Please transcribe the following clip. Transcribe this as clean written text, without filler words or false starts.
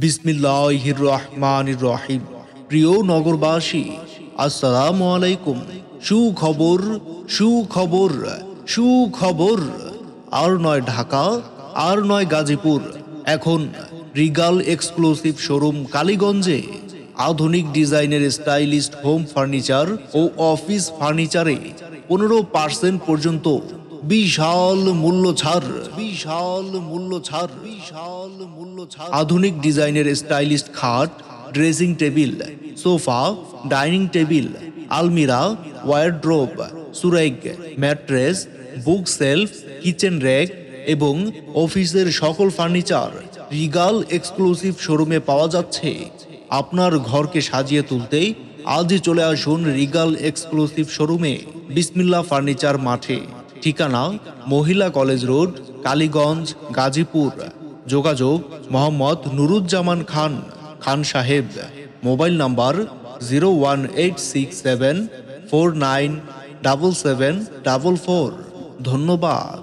বিসমিল্লাহির রহমানির রহিম। প্রিয় নগরবাসী, আসসালামু আলাইকুম। সুখবর, সুখবর, সুখবর। আর নয় ঢাকা, আর নয় গাজীপুর, এখন রিগাল এক্সক্লুসিভ শোরুম কালীগঞ্জে। আধুনিক ডিজাইনের স্টাইলিস্ট হোম ফার্নিচার ও অফিস ফার্নিচারে 15% পর্যন্ত বিশাল মূল্য ছাড়, বিশাল মূল্য ছাড়, বিশাল মূল্য ছাড়। আধুনিক ডিজাইনের স্টাইলিস্ট খাট, dressing table, sofa, dining table, আলমিরা, ওয়ারড্রোব, সুরেগ, mattress, book shelf, kitchen rack এবং অফিসের সকল ফার্নিচার রিগাল এক্সক্লুসিভ শোরুমে পাওয়া যাচ্ছে। আপনার ঘরকে সাজিয়ে তুলতে আজই চলে আসুন রিগাল এক্সক্লুসিভ শোরুমে, বিসমিল্লাহ ফার্নিচার মাঠে। ঠিকানা মহিলা কলেজ রোড, কালীগঞ্জ, গাজীপুর। যোগাযোগ মোহাম্মদ নুরুজ্জামান খান, খান সাহেব। Mobile number 01867497744। ধন্যবাদ।